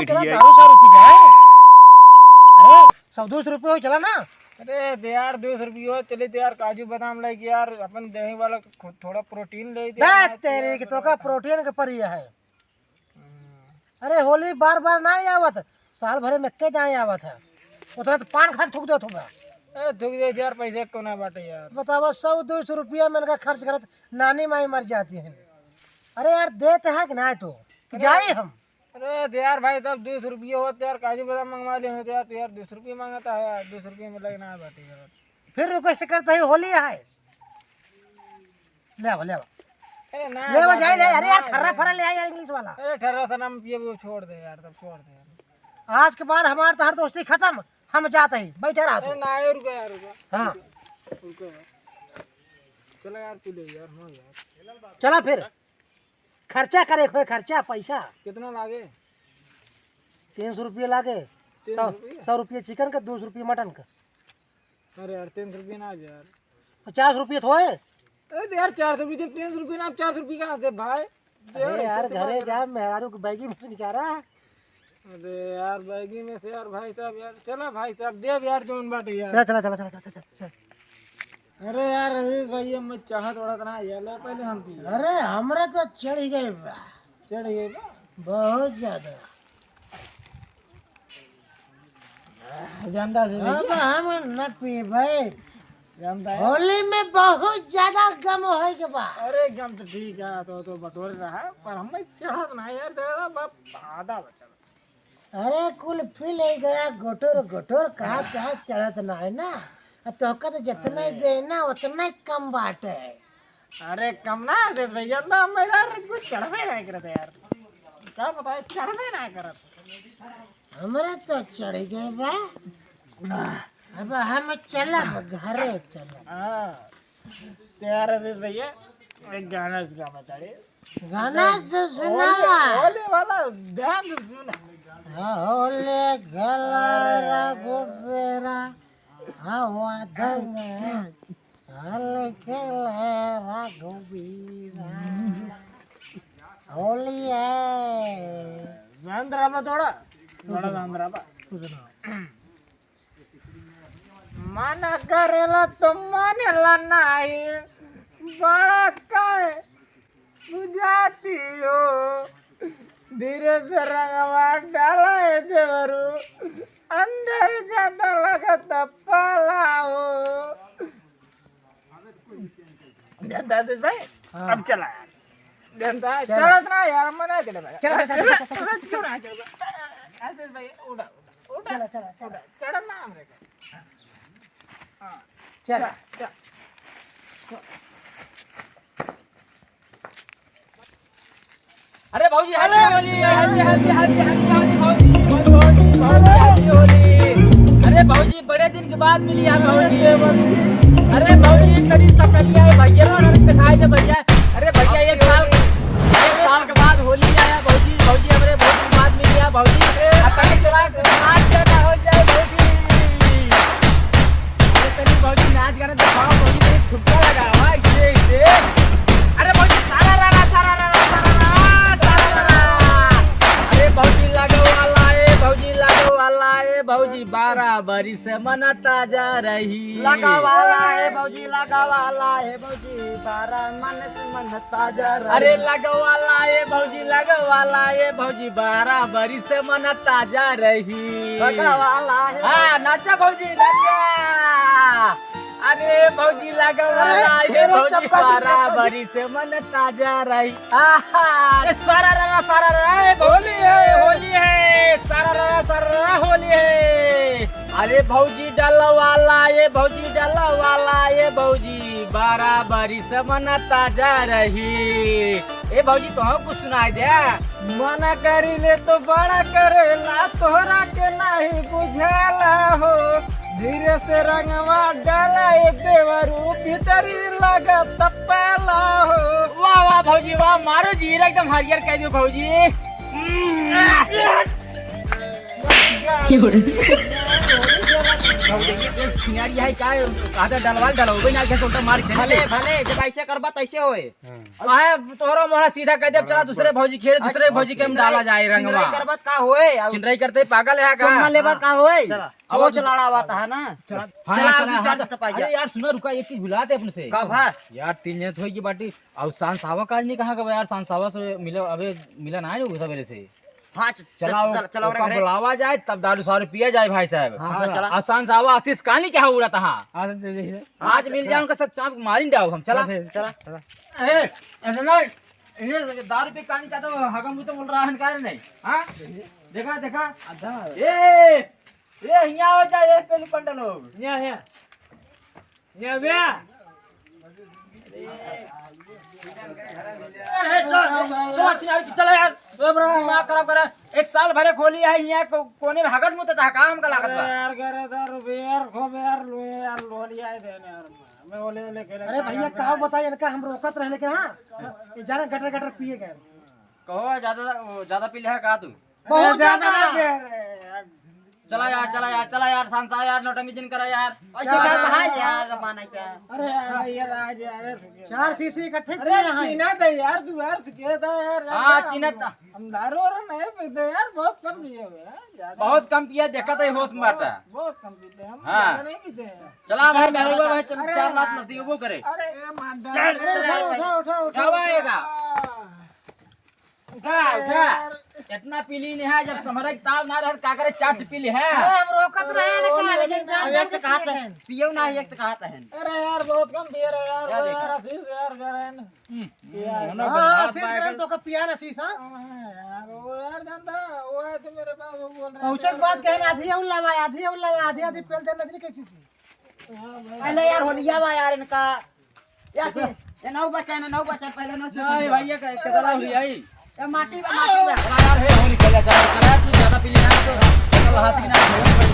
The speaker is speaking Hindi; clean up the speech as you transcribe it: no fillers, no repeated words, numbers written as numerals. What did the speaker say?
बैठी है। दारू 100 रुपये है। अरे 100-200 रुपये हो चला ना। अरे यार 200 रुपये चले तो यार काजू बादाम लेके यार अपन दही वाला थोड़ा प्रोटीन ले तेरे की तो का प्रोटीन के परिया है। अरे होली बार बार ना आवत, साल भरे में के जाए आवत है। उतना तो पान खा थूक दो तुम। थूक दे यार, पैसे को ना बाटे यार। बताओ 100-200 रुपया मैंने का खर्च करत नानी माई मर जाती है। अरे यार देते हैं कि ना तो जाए हम। अरे यार भाई तब 200 रुपये हो तो यार काजू बादाम मंगवा ले हो तो यार, 200 रुपये मांगता है यार, 200 रुपये में लगना है बाटे यार। फिर रिक्वेस्ट करते है होली है ले ले अरे ना ले वो जाए ले। अरे यार खर्रा फरा ले आया इंग्लिश वाला। अरे 18 से नाम पिए वो छोड़ दे यार, तब छोड़ दे यार। आज के बाद हमार तो हर दोस्ती खत्म, हम जाते ही बैठे रहा अरे ना रुको यार, रुको। हाँ रुको यार, चलो यार पी ले यार, हो यार। चला फिर खर्चा करे खोए, खर्चा पैसा कितना लागे? 300 रुपये लागे। 100 रुपये चिकन का, 200 रुपये मटन का। अरे यार 300 रुपये ना यार, 50 रुपये थोए। अरे तो यार 400 रुपये, 300 रुपये ना, 400 रुपये कहाँ से भाई? अरे यार घरे जा मेहरारू की बैगी में से निकाला। अरे यार बैगी में से यार भाई साहब यार, चला भाई साहब देव यार जोन बाटे यार। चला चला चला चला चला चला। अरे यार अजीज भाई मैं चाह थोड़ा तना यार, लो पहले हम पी। अरे हमरा तो चढ़ गए बा, चढ़ गए ना बहुत ज्यादा। जानता से अब हम न पी भाई, जानता है। होली में बहुत ज्यादा गम हो के बा। अरे एकदम तो ठीक है, तो बटोर रहा है पर हमें चढ़ा ना यार, दादा बाप आधा बचा। अरे कुल पी ले गया गोटोर गोटोर, कहा कहा चढ़त ना है ना। तो का तो जितना ही देना उतना ही कम बात है। अरे कम ना से भाई जानता हम यार कुछ चढ़वे नहीं करते यार, क्या बताए चढ़वे ना करत। हमारे तो चढ़ गए बा। अब हम चला घरे चला। हाँ यार अजीज भैया एक गाना बता रहे, गाना तो सुनावा। होली वाला ध्यान से सुना। होले गला गोबेरा हवा दंगे होले गला गोबेरा। होली है आंध्रा थोड़ा थोड़ा आंध्रा मन करेला तो मानेला नहीं, बड़ा काय बुझाती हो, धीरे से रंगवा डाला है देवरू, अंदर ज्यादा लगता पाला हो। जनता से भाई अब चला यार, जनता चला ना यार, मना चला भाई, चला चला चला चला ऐसे भाई उड़ा उड़ा चला चला चला चढ़ा ना हमरे का। हाँ चला। अरे भाऊजी happy Holi, happy happy happy happy भाऊजी होली। अरे भाऊजी बड़े दिन के बाद मिली यार भाऊजी। अरे भाऊजी कड़ी सकलिया है भैया और दिखाई दे भैया। अरे भैया एक साल के बाद होली आया भाऊजी, भाऊजी हमारे बहुत दिन बाद मिली है भाऊजी। अतने चला नाच गाना हो जाए भाऊजी। अरे तनी भाऊजी नाच गाना दिखाओ भाऊजी, तेरी छुट्टा लगा हुआ है इसे। अरे भाऊजी सारा रारा सारा रारा भौजी भौजी 12 बरी से मन ताजा रही। लगा वाला है भौजी, लगा वाला है भौजी, 12 मन से मन ताजा रही। अरे लगवाला है भौजी, लगवाला है भौजी, 12 बरी से मन ताजा रही। लगा वाला है। हाँ नाचा भौजी नाचा। अरे भौजी लगवाला है भौजी, 12 बरी से मन ताजा रही। सारा रंगा होली है, होली है, सारा रंगा होली है। अरे भौजी डलवाला ये भौजी डलवाला ये भौजी, 12 बरी से मन ताजा रही। ए भौजी तो हम कुछ सुनाई दे। मना करी ले तो बड़ा करेला, तोहरा के नहीं बुझाला हो, धीरे से रंगवा डाला ये देवरू, भीतरी लगत पहला हो। वाह वाह भौजी वाह, मारो जी एकदम हरियर कह दो भौजी। ये सिंगारी है का आधा डलवाल डलवे ना के तो मार चले भले भले जब ऐसे करबा तैसे होए आए तोरो मोहरा सीधा कह दे चला दूसरे भौजी खेल दूसरे भौजी के हम डाला जाए रंगवा चिंरई करबा का होए चिंरई करते पागल है का चुम्मा लेबा का होए वो चलाड़ा आता है ना चला चला अभी चार तक पाई जा अरे यार सुनो रुका एक चीज भुलाते अपने से का भा यार 3 जन थोई की बाटी और सांसावा काज नहीं कहा यार सांसावा से मिला अबे मिला ना है उस वेले से हां चलाओ चलाओ ओका बुलावा जाए तब दारू सारू पिया जाए भाई साहब हां चला आसान सावा आशीष कहानी क्या उड़ा था आज मिल जाए उनका सब चाप मारिन डाओ हम चला चला ए ऐसा ना इन्हें दारू पे कहानी चाहता हूं हगम भी तो बोल रहा है क्या नहीं हां देखा देखा ए यहां हो जाए पेन पंडा लोग यहां बे चला यार ना खराब करा एक साल भरे खोली है यहाँ कोने में हगत मुत था काम का लागत बा यार करे दारू बेर खो बेर लो यार लोलिया दे यार मैं ओले ओले करे अरे भैया का बताइए इनका हम रोकत रहे लेकिन हाँ ये जाना गटर गटर पिए गए कहो ज्यादा पी ले का तू बहुत ज्यादा चला यार शांता यार नौटंकी जिन करा यार ऐसे का भाई यार माना क्या अरे यार आज यार 4 सीसी इकट्ठे अरे किए हैं चीना दे यार तू यार के था यार हां चिन्हत हम दारू और नहीं पीते यार बहुत कम पिए हुए हैं ज्यादा बहुत कम पिया देखा था होश में बाटा बहुत कम पीते हैं हम हाँ। ज्यादा नहीं पीते हैं चला भाई मेहरबा भाई चल 4 लाख लती वो करे अरे ये मान उठा उठावाएगा उठा इतना पीली नहीं है जब समरा किताब ना रह का करे चाट पीली है अरे हम रोकत रहे इनका लेकिन जान एक कहा था पियो ना एक कहा है अरे यार बहुत कम पिए रहे यार क्या देखा? यार आशीष यार करें हां सीस तो का पिया ना सीसा यार वो यार जानता वो है तो मेरे पास वो बोल रहा पहुंचक बात कहना आधी आधी पेल दे नजरी कैसी सी पहले यार होलिया बा यार इनका यार ये नौ बच्चा पहले नौ नहीं भैया कदला हुई आई ये माटी बा यार है हो निकल जा चला तू ज्यादा पीली ना तो कल हाथ की ना